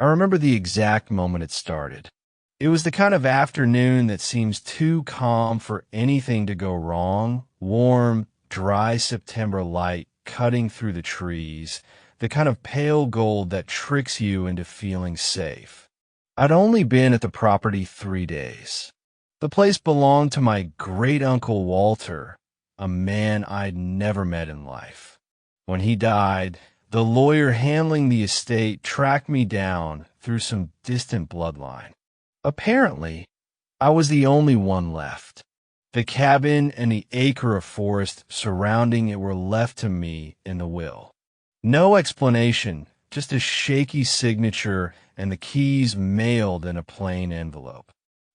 I remember the exact moment it started. It was the kind of afternoon that seems too calm for anything to go wrong. Warm, dry September light cutting through the trees, the kind of pale gold that tricks you into feeling safe. I'd only been at the property 3 days. The place belonged to my great-uncle Walter, a man I'd never met in life. When he died, the lawyer handling the estate tracked me down through some distant bloodline. Apparently, I was the only one left. The cabin and the acre of forest surrounding it were left to me in the will. No explanation, just a shaky signature and the keys mailed in a plain envelope.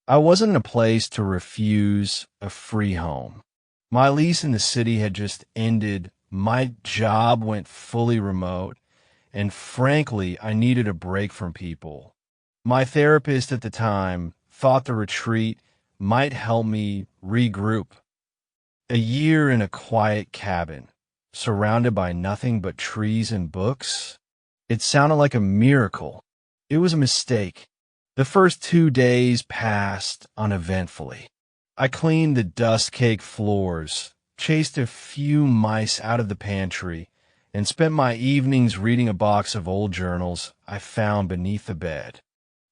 I wasn't in a place to refuse a free home. My lease in the city had just ended, my job went fully remote, and frankly, I needed a break from people. My therapist at the time thought the retreat might help me regroup. A year in a quiet cabin, surrounded by nothing but trees and books, it sounded like a miracle. It was a mistake. The first 2 days passed uneventfully. I cleaned the dust-caked floors, chased a few mice out of the pantry, and spent my evenings reading a box of old journals I found beneath the bed.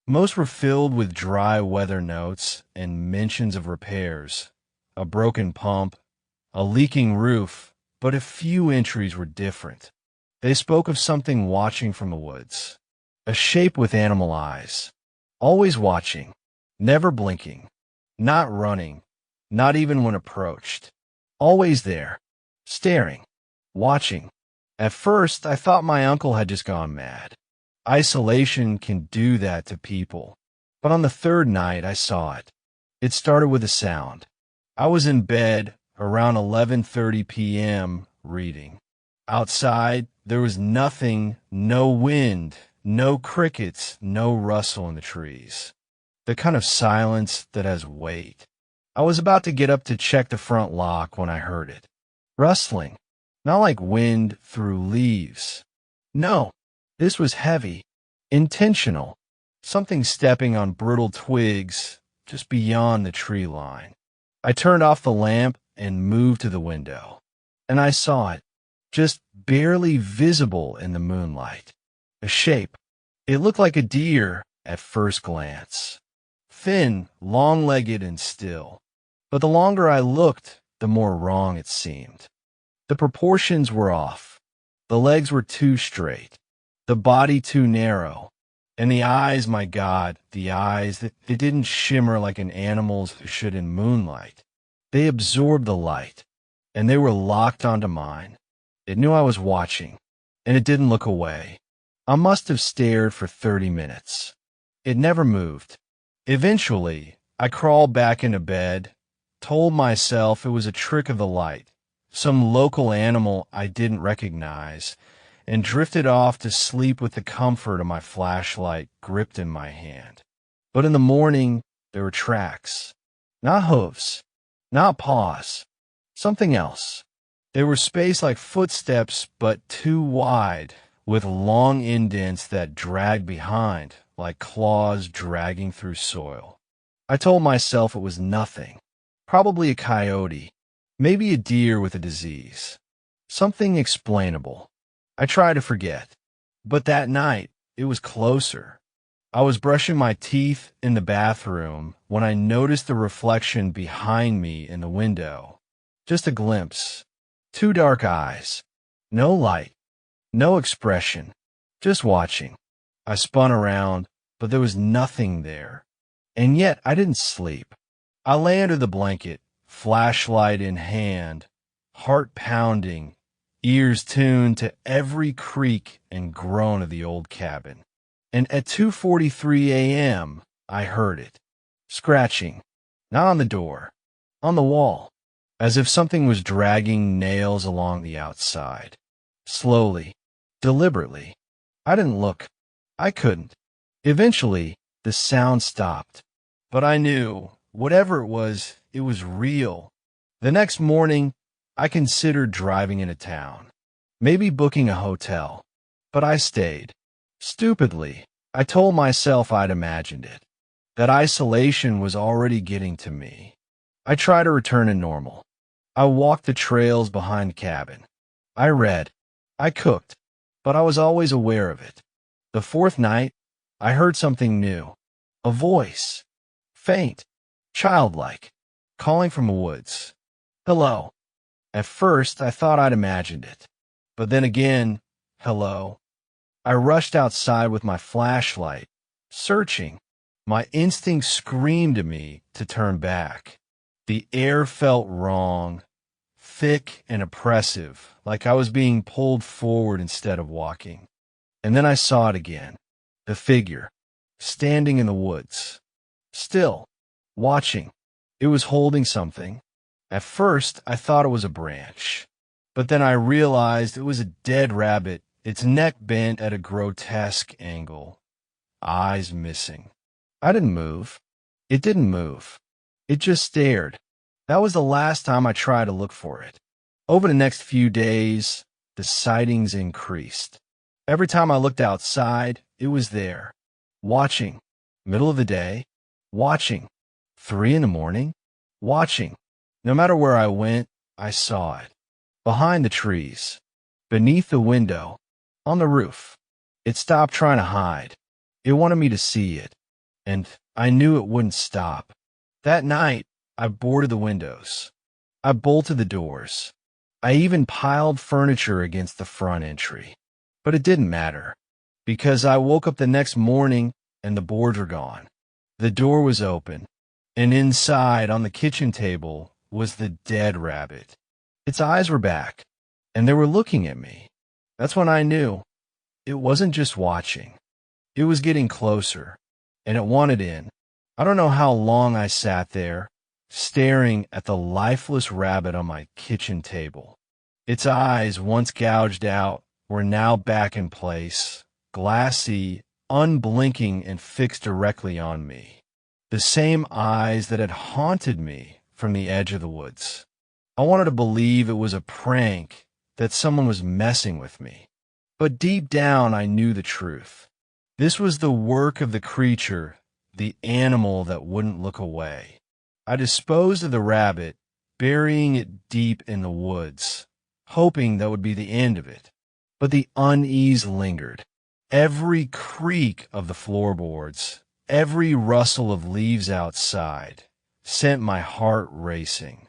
Most were filled with dry weather notes and mentions of repairs, a broken pump, a leaking roof, but a few entries were different. They spoke of something watching from the woods, a shape with animal eyes, always watching, never blinking, not running, not even when approached, always there, staring, watching. At first, I thought my uncle had just gone mad. Isolation can do that to people. But on the third night, I saw it. It started with a sound. I was in bed around 11:30 p.m. reading. Outside, there was nothing, no wind, no crickets, no rustle in the trees. The kind of silence that has weight. I was about to get up to check the front lock when I heard it. Rustling. Not like wind through leaves. No. This was heavy, intentional, something stepping on brittle twigs just beyond the tree line. I turned off the lamp and moved to the window, and I saw it, just barely visible in the moonlight. A shape. It looked like a deer at first glance. Thin, long-legged, and still. But the longer I looked, the more wrong it seemed. The proportions were off. The legs were too straight. The body too narrow, and the eyes, my God, the eyes, they didn't shimmer like an animal's should in moonlight. They absorbed the light, and they were locked onto mine. It knew I was watching, and it didn't look away. I must have stared for 30 minutes. It never moved. Eventually, I crawled back into bed, told myself it was a trick of the light, some local animal I didn't recognize, and drifted off to sleep with the comfort of my flashlight gripped in my hand. But in the morning, there were tracks. Not hooves, not paws, something else. They were spaced like footsteps, but too wide, with long indents that dragged behind, like claws dragging through soil. I told myself it was nothing, probably a coyote, maybe a deer with a disease, something explainable. I tried to forget, but that night, it was closer. I was brushing my teeth in the bathroom when I noticed the reflection behind me in the window. Just a glimpse. 2 dark eyes. No light. No expression. Just watching. I spun around, but there was nothing there. And yet, I didn't sleep. I lay under the blanket, flashlight in hand, heart pounding, ears tuned to every creak and groan of the old cabin. And at 2:43 a.m., I heard it. Scratching. Not on the door. On the wall. As if something was dragging nails along the outside. Slowly. Deliberately. I didn't look. I couldn't. Eventually, the sound stopped. But I knew, whatever it was real. The next morning, I considered driving into town, maybe booking a hotel, but I stayed. Stupidly, I told myself I'd imagined it, that isolation was already getting to me. I tried to return to normal. I walked the trails behind the cabin. I read. I cooked, but I was always aware of it. The fourth night, I heard something new. A voice. Faint, childlike, calling from the woods. Hello. At first, I thought I'd imagined it. But then again, hello. I rushed outside with my flashlight, searching. My instinct screamed to me to turn back. The air felt wrong, thick and oppressive, like I was being pulled forward instead of walking. And then I saw it again. The figure, standing in the woods. Still, watching. It was holding something. At first, I thought it was a branch. But then I realized it was a dead rabbit, its neck bent at a grotesque angle. Eyes missing. I didn't move. It didn't move. It just stared. That was the last time I tried to look for it. Over the next few days, the sightings increased. Every time I looked outside, it was there. Watching. Middle of the day. Watching. 3 in the morning. Watching. No matter where I went, I saw it. Behind the trees. Beneath the window. On the roof. It stopped trying to hide. It wanted me to see it. And I knew it wouldn't stop. That night, I boarded the windows. I bolted the doors. I even piled furniture against the front entry. But it didn't matter, because I woke up the next morning and the boards were gone. The door was open, and inside on the kitchen table was the dead rabbit. Its eyes were back, and they were looking at me. That's when I knew it wasn't just watching. It was getting closer, and it wanted in. I don't know how long I sat there, staring at the lifeless rabbit on my kitchen table. Its eyes, once gouged out, were now back in place, glassy, unblinking, and fixed directly on me. The same eyes that had haunted me from the edge of the woods. I wanted to believe it was a prank, that someone was messing with me. But deep down, I knew the truth. This was the work of the creature, the animal that wouldn't look away. I disposed of the rabbit, burying it deep in the woods, hoping that would be the end of it. But the unease lingered. Every creak of the floorboards, every rustle of leaves outside, sent my heart racing.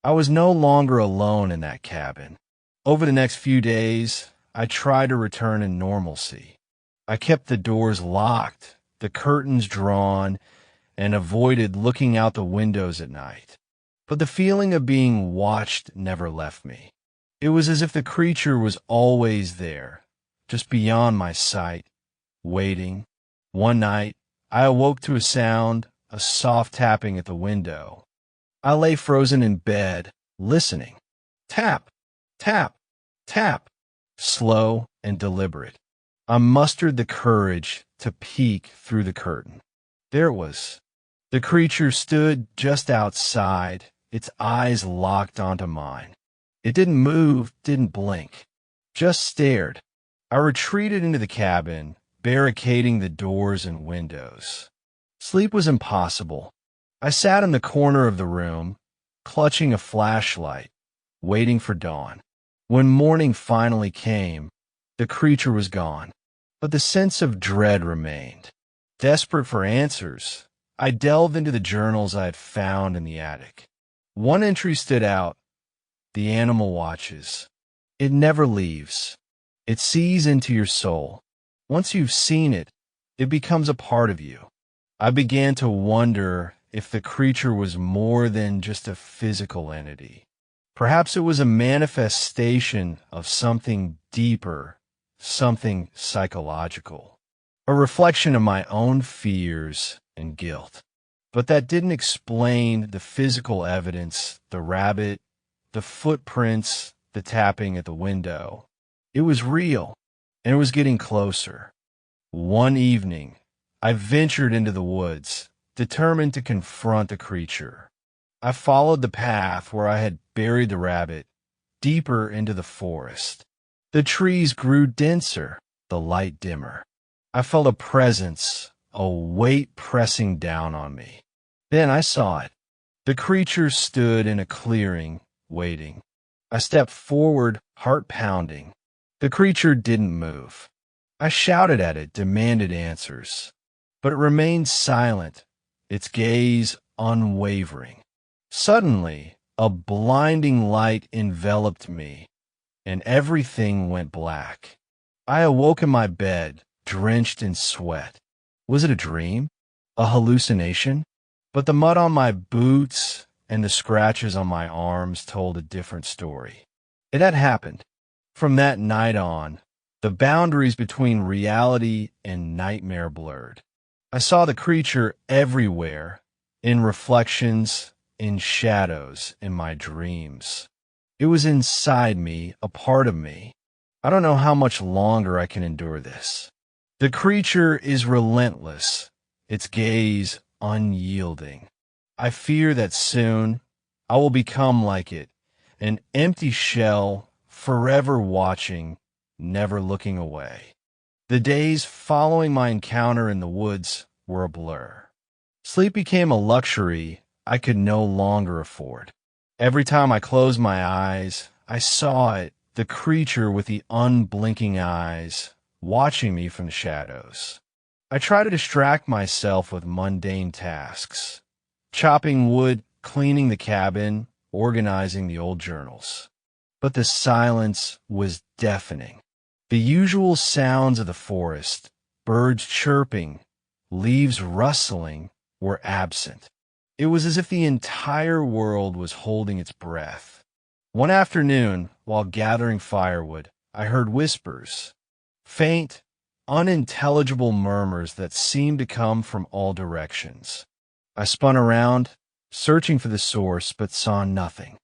I was no longer alone in that cabin. Over the next few days, I tried to return to normalcy. I kept the doors locked, the curtains drawn, and avoided looking out the windows at night. But the feeling of being watched never left me. It was as if the creature was always there, just beyond my sight, waiting. One night, I awoke to a sound, a soft tapping at the window. I lay frozen in bed, listening. Tap, tap, tap, slow and deliberate. I mustered the courage to peek through the curtain. There it was. The creature stood just outside, its eyes locked onto mine. It didn't move, didn't blink, just stared. I retreated into the cabin, barricading the doors and windows. Sleep was impossible. I sat in the corner of the room, clutching a flashlight, waiting for dawn. When morning finally came, the creature was gone, but the sense of dread remained. Desperate for answers, I delved into the journals I had found in the attic. One entry stood out. The animal watches. It never leaves. It sees into your soul. Once you've seen it, it becomes a part of you. I began to wonder if the creature was more than just a physical entity. Perhaps it was a manifestation of something deeper, something psychological, a reflection of my own fears and guilt. But that didn't explain the physical evidence, the rabbit, the footprints, the tapping at the window. It was real, and it was getting closer. One evening, I ventured into the woods, determined to confront the creature. I followed the path where I had buried the rabbit, deeper into the forest. The trees grew denser, the light dimmer. I felt a presence, a weight pressing down on me. Then I saw it. The creature stood in a clearing, waiting. I stepped forward, heart pounding. The creature didn't move. I shouted at it, demanded answers. But it remained silent, its gaze unwavering. Suddenly, a blinding light enveloped me, and everything went black. I awoke in my bed, drenched in sweat. Was it a dream? A hallucination? But the mud on my boots and the scratches on my arms told a different story. It had happened. From that night on, the boundaries between reality and nightmare blurred. I saw the creature everywhere, in reflections, in shadows, in my dreams. It was inside me, a part of me. I don't know how much longer I can endure this. The creature is relentless, its gaze unyielding. I fear that soon I will become like it, an empty shell, forever watching, never looking away. The days following my encounter in the woods were a blur. Sleep became a luxury I could no longer afford. Every time I closed my eyes, I saw it, the creature with the unblinking eyes, watching me from the shadows. I try to distract myself with mundane tasks, chopping wood, cleaning the cabin, organizing the old journals. But the silence was deafening. The usual sounds of the forest, birds chirping, leaves rustling, were absent. It was as if the entire world was holding its breath. One afternoon, while gathering firewood, I heard whispers, faint, unintelligible murmurs that seemed to come from all directions. I spun around, searching for the source, but saw nothing.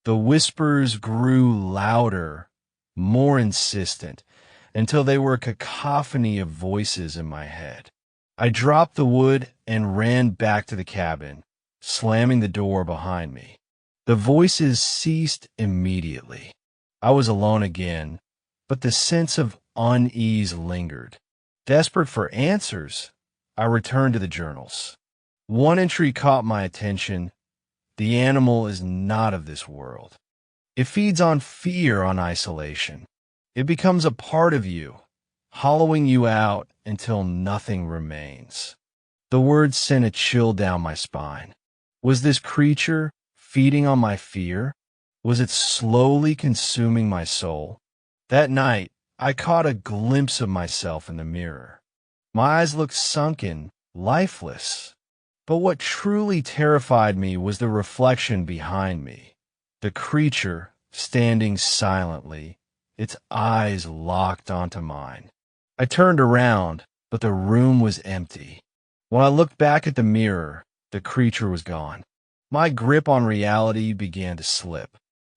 The whispers grew louder, more insistent, until they were a cacophony of voices in my head. I dropped the wood and ran back to the cabin, slamming the door behind me. The voices ceased immediately. I was alone again, but the sense of unease lingered. Desperate for answers, I returned to the journals. One entry caught my attention. The animal is not of this world. It feeds on fear, on isolation. It becomes a part of you, hollowing you out until nothing remains. The words sent a chill down my spine. Was this creature feeding on my fear? Was it slowly consuming my soul? That night, I caught a glimpse of myself in the mirror. My eyes looked sunken, lifeless. But what truly terrified me was the reflection behind me. The creature standing silently, its eyes locked onto mine. I turned around, but the room was empty. When I looked back at the mirror, the creature was gone. My grip on reality began to slip.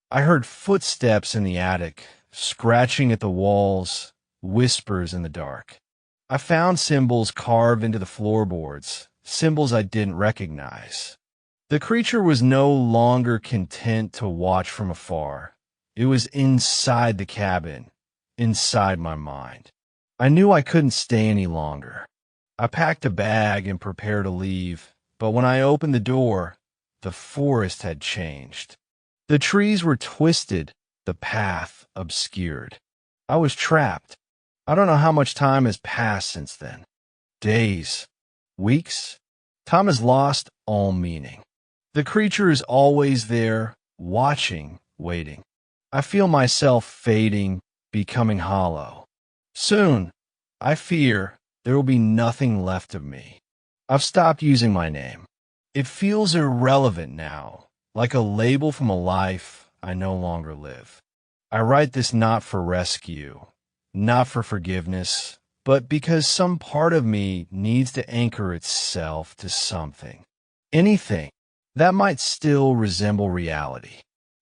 I heard footsteps in the attic, scratching at the walls, whispers in the dark. I found symbols carved into the floorboards, symbols I didn't recognize. The creature was no longer content to watch from afar. It was inside the cabin, inside my mind. I knew I couldn't stay any longer. I packed a bag and prepared to leave, but when I opened the door, the forest had changed. The trees were twisted, the path obscured. I was trapped. I don't know how much time has passed since then. Days, weeks. Time has lost all meaning. The creature is always there, watching, waiting. I feel myself fading, becoming hollow. Soon, I fear, there will be nothing left of me. I've stopped using my name. It feels irrelevant now, like a label from a life I no longer live. I write this not for rescue, not for forgiveness, but because some part of me needs to anchor itself to something. Anything that might still resemble reality,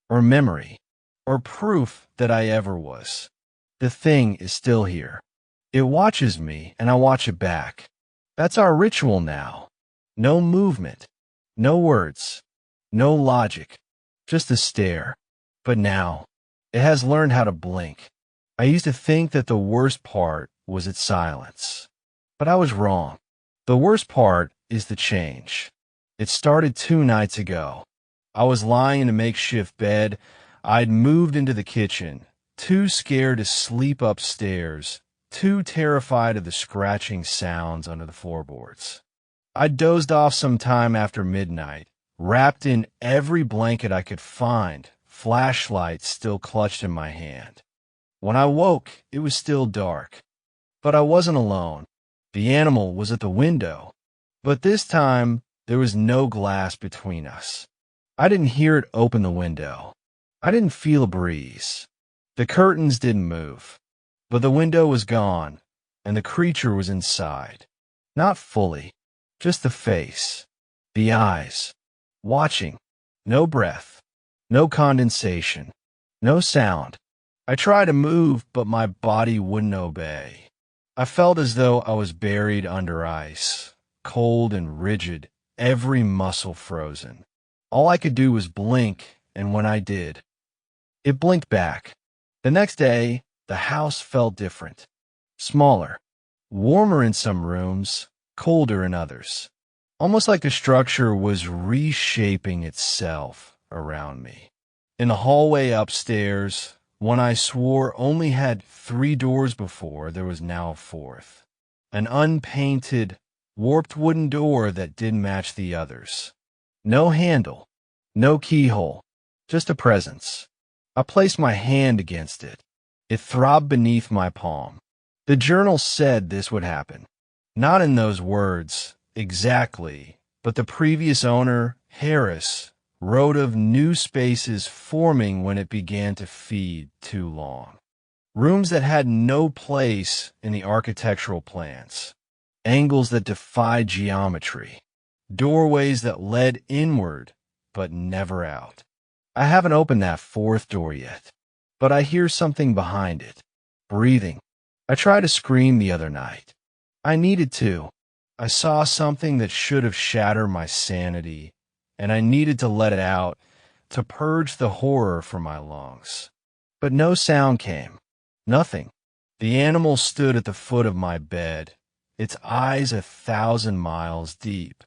or memory, or proof that I ever was. The thing is still here. It watches me, and I watch it back. That's our ritual now. No movement, no words, no logic, just a stare. But now, it has learned how to blink. I used to think that the worst part was its silence. But I was wrong. The worst part is the change. It started 2 nights ago. I was lying in a makeshift bed. I'd moved into the kitchen, too scared to sleep upstairs, too terrified of the scratching sounds under the floorboards. I dozed off some time after midnight, wrapped in every blanket I could find, flashlight still clutched in my hand. When I woke, it was still dark. But I wasn't alone. The animal was at the window. But this time, there was no glass between us. I didn't hear it open the window. I didn't feel a breeze. The curtains didn't move. But the window was gone, and the creature was inside. Not fully, just the face, the eyes, watching. No breath, no condensation, no sound. I tried to move, but my body wouldn't obey. I felt as though I was buried under ice, cold and rigid, every muscle frozen. All I could do was blink, and when I did, it blinked back. The next day, the house felt different. Smaller, warmer in some rooms, colder in others. Almost like the structure was reshaping itself around me. In the hallway upstairs, one I swore only had 3 doors before, there was now a 4th. An unpainted, warped wooden door that didn't match the others. No handle, no keyhole, just a presence. I placed my hand against it. It throbbed beneath my palm. The journal said this would happen. Not in those words, exactly, but the previous owner, Harris, wrote of new spaces forming when it began to feed too long. Rooms that had no place in the architectural plans. Angles that defied geometry. Doorways that led inward, but never out. I haven't opened that 4th door yet, but I hear something behind it. Breathing. I tried to scream the other night. I needed to. I saw something that should have shattered my sanity, and I needed to let it out, to purge the horror from my lungs. But no sound came. Nothing. The animal stood at the foot of my bed, its eyes 1,000 miles deep.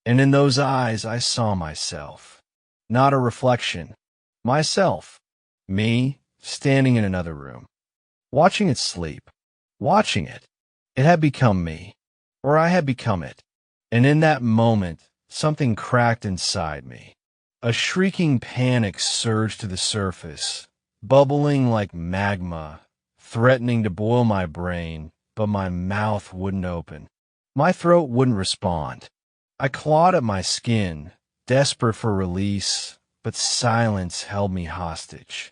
And in those eyes I saw myself. Not a reflection. Myself. Me, standing in another room. Watching it sleep. Watching it. It had become me. Or I had become it. And in that moment, something cracked inside me. A shrieking panic surged to the surface, bubbling like magma, threatening to boil my brain, but my mouth wouldn't open. My throat wouldn't respond. I clawed at my skin, desperate for release, but silence held me hostage.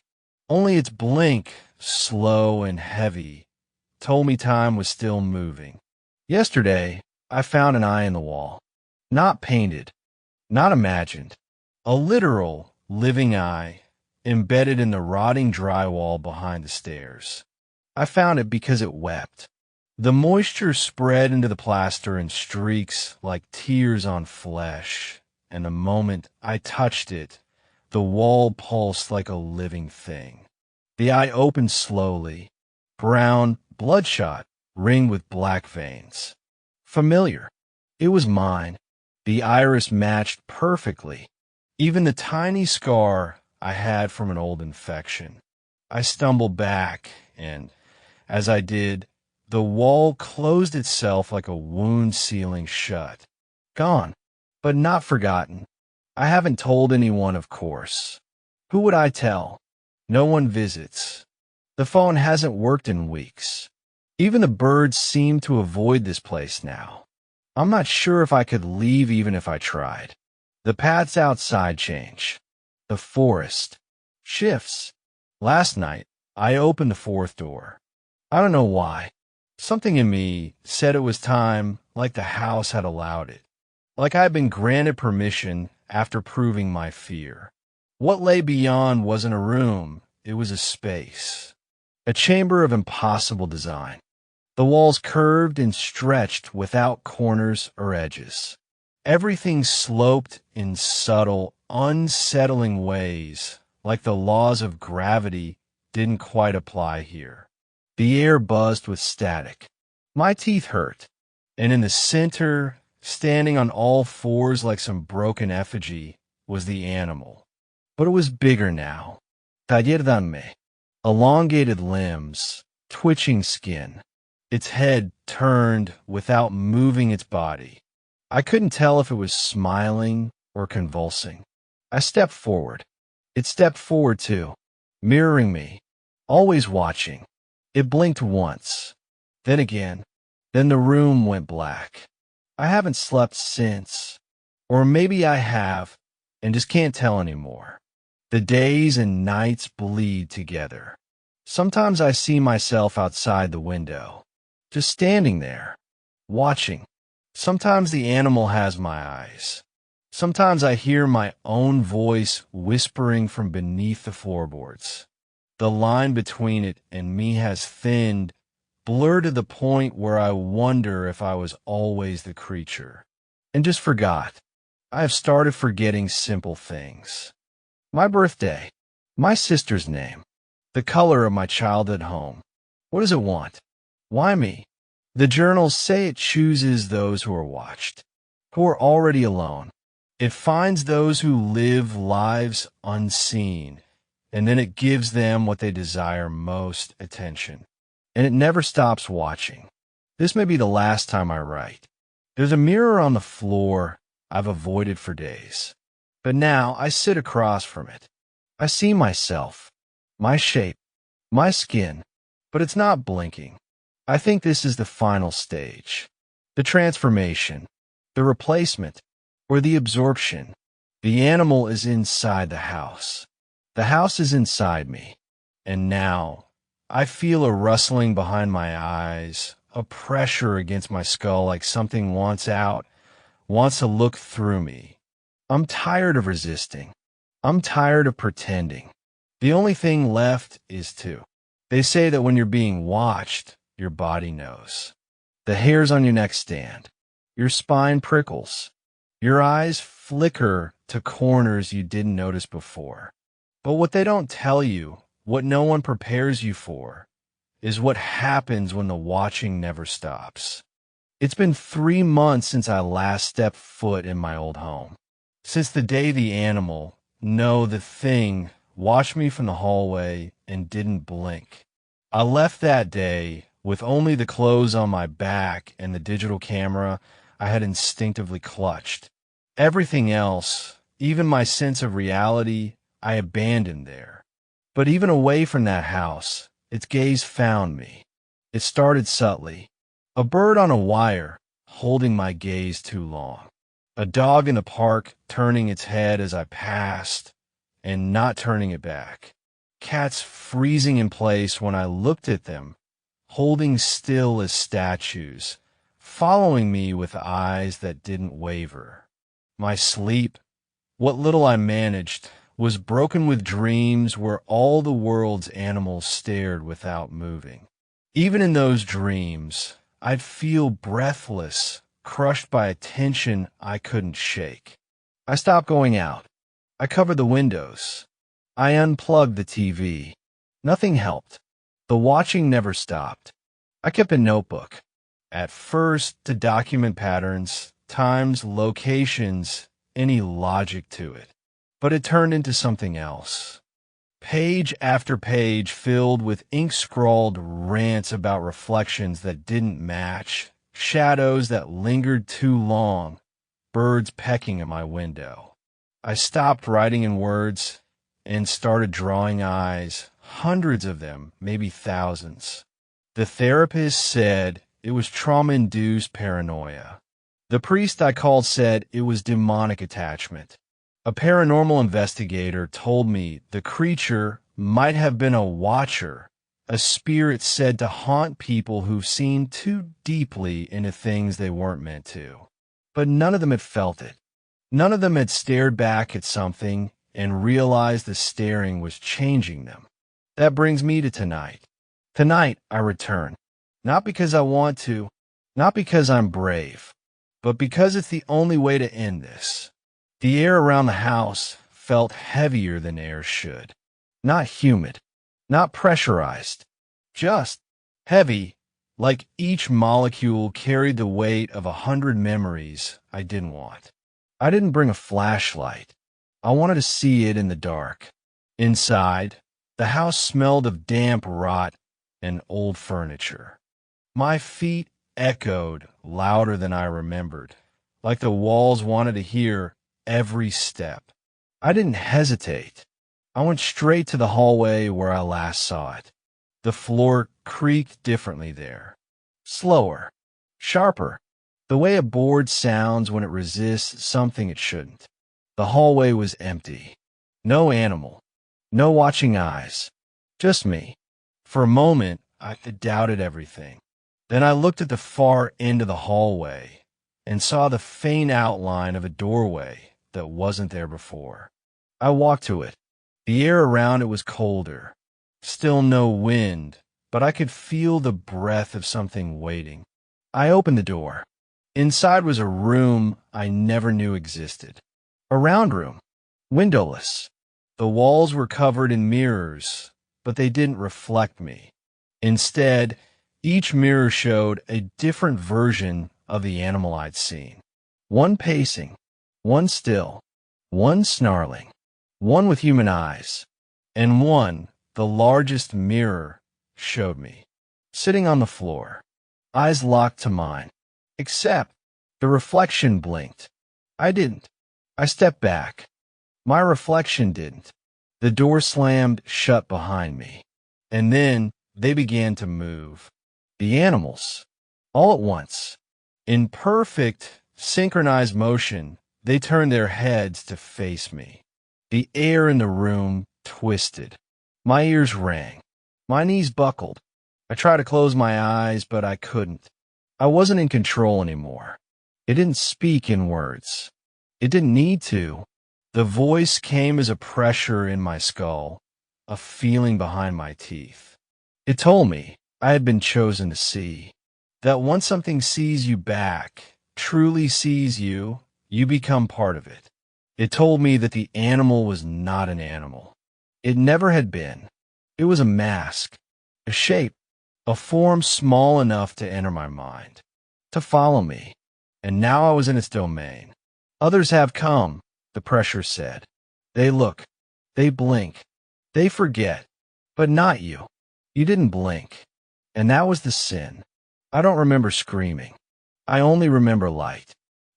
Only its blink, slow and heavy, told me time was still moving. Yesterday, I found an eye in the wall. Not painted, not imagined. A literal, living eye, embedded in the rotting drywall behind the stairs. I found it because it wept. The moisture spread into the plaster in streaks like tears on flesh, and the moment I touched it, the wall pulsed like a living thing. The eye opened slowly, brown, bloodshot, ringed with black veins. Familiar. It was mine. The iris matched perfectly, even the tiny scar I had from an old infection. I stumbled back, and as I did, the wall closed itself like a wound sealing shut. Gone, but not forgotten. I haven't told anyone, of course. Who would I tell? No one visits. The phone hasn't worked in weeks. Even the birds seem to avoid this place now. I'm not sure if I could leave even if I tried. The paths outside change. The forest shifts. Last night, I opened the 4th door. I don't know why. Something in me said it was time, like the house had allowed it. Like I had been granted permission after proving my fear. What lay beyond wasn't a room, it was a space. A chamber of impossible design. The walls curved and stretched without corners or edges. Everything sloped in subtle, unsettling ways, like the laws of gravity didn't quite apply here. The air buzzed with static. My teeth hurt. And in the center, standing on all fours like some broken effigy, was the animal. But it was bigger now. Tallerdanme. Elongated limbs, twitching skin. Its head turned without moving its body. I couldn't tell if it was smiling or convulsing. I stepped forward. It stepped forward too, mirroring me, always watching. It blinked once, then again, then the room went black. I haven't slept since, or maybe I have and just can't tell anymore. The days and nights bleed together. Sometimes I see myself outside the window, just standing there, watching. Sometimes the animal has my eyes. Sometimes I hear my own voice whispering from beneath the floorboards. The line between it and me has thinned, blurred to the point where I wonder if I was always the creature. And just forgot. I have started forgetting simple things. My birthday, my sister's name, the color of my childhood home. What does it want? Why me? The journals say it chooses those who are watched, who are already alone. It finds those who live lives unseen, and then it gives them what they desire most, attention. And it never stops watching. This may be the last time I write. There's a mirror on the floor I've avoided for days. But now I sit across from it. I see myself, my shape, my skin, but it's not blinking. I think this is the final stage. The transformation, the replacement, or the absorption. The animal is inside the house. The house is inside me. And now I feel a rustling behind my eyes, a pressure against my skull like something wants out, wants to look through me. I'm tired of resisting. I'm tired of pretending. The only thing left is to. They say that when you're being watched, your body knows. The hairs on your neck stand. Your spine prickles. Your eyes flicker to corners you didn't notice before. But what they don't tell you, what no one prepares you for, is what happens when the watching never stops. It's been 3 months since I last stepped foot in my old home. Since the day the animal, no, the thing, watched me from the hallway and didn't blink. I left that day with only the clothes on my back and the digital camera I had instinctively clutched. Everything else, even my sense of reality, I abandoned there. But even away from that house, its gaze found me. It started subtly. A bird on a wire, holding my gaze too long. A dog in the park turning its head as I passed and not turning it back. Cats freezing in place when I looked at them, holding still as statues, following me with eyes that didn't waver. My sleep, what little I managed, was broken with dreams where all the world's animals stared without moving. Even in those dreams, I'd feel breathless, crushed by a tension I couldn't shake. I stopped going out. I covered the windows. I unplugged the TV. Nothing helped. The watching never stopped. I kept a notebook. At first, to document patterns, times, locations, any logic to it. But it turned into something else. Page after page filled with ink-scrawled rants about reflections that didn't match, shadows that lingered too long, birds pecking at my window. I stopped writing in words and started drawing eyes, hundreds of them, maybe thousands. The therapist said it was trauma-induced paranoia. The priest I called said it was demonic attachment. A paranormal investigator told me the creature might have been a watcher, a spirit said to haunt people who've seen too deeply into things they weren't meant to. But none of them had felt it. None of them had stared back at something and realized the staring was changing them. That brings me to tonight. Tonight I return. Not because I want to, not because I'm brave, but because it's the only way to end this. The air around the house felt heavier than air should. Not humid, not pressurized, just heavy, like each molecule carried the weight of 100 memories I didn't want. I didn't bring a flashlight. I wanted to see it in the dark. Inside, the house smelled of damp rot and old furniture. My feet echoed louder than I remembered, like the walls wanted to hear every step. I didn't hesitate. I went straight to the hallway where I last saw it. The floor creaked differently there. Slower. Sharper. The way a board sounds when it resists something it shouldn't. The hallway was empty. No animal. No watching eyes. Just me. For a moment, I doubted everything. Then I looked at the far end of the hallway and saw the faint outline of a doorway that wasn't there before. I walked to it. The air around it was colder. Still no wind, but I could feel the breath of something waiting. I opened the door. Inside was a room I never knew existed. A round room, windowless. The walls were covered in mirrors, but they didn't reflect me. Instead, each mirror showed a different version of the animal I'd seen. One pacing, one still, one snarling, one with human eyes, and one, the largest mirror, showed me, sitting on the floor, eyes locked to mine. Except the reflection blinked. I didn't. I stepped back. My reflection didn't. The door slammed shut behind me. And then they began to move. The animals. All at once. In perfect, synchronized motion, they turned their heads to face me. The air in the room twisted. My ears rang. My knees buckled. I tried to close my eyes, but I couldn't. I wasn't in control anymore. It didn't speak in words. It didn't need to. The voice came as a pressure in my skull, a feeling behind my teeth. It told me I had been chosen to see, that once something sees you back, truly sees you, you become part of it. It told me that the animal was not an animal. It never had been. It was a mask, a shape, a form small enough to enter my mind, to follow me. And now I was in its domain. Others have come, the pressure said. They look, they blink, they forget, but not you. You didn't blink. And that was the sin. I don't remember screaming. I only remember light.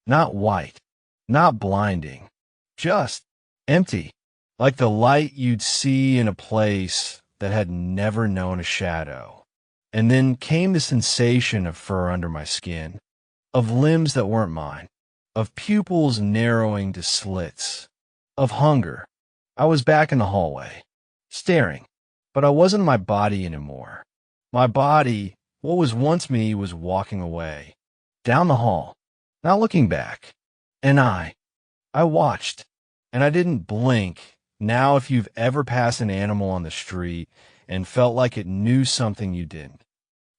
Not white, not blinding, just empty, like the light you'd see in a place that had never known a shadow. And then came the sensation of fur under my skin, of limbs that weren't mine, of pupils narrowing to slits, of hunger. I was back in the hallway, staring, but I wasn't in my body anymore. My body, what was once me, was walking away, down the hall, not looking back. And I watched, and I didn't blink. Now, if you've ever passed an animal on the street and felt like it knew something you didn't,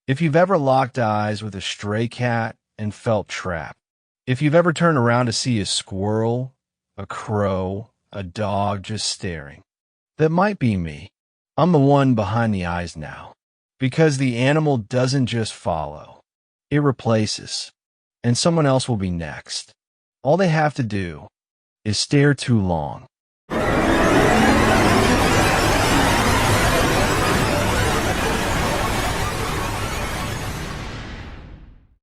if you've ever locked eyes with a stray cat and felt trapped, if you've ever turned around to see a squirrel, a crow, a dog just staring, that might be me. I'm the one behind the eyes now, because the animal doesn't just follow, it replaces, and someone else will be next. All they have to do is stare too long.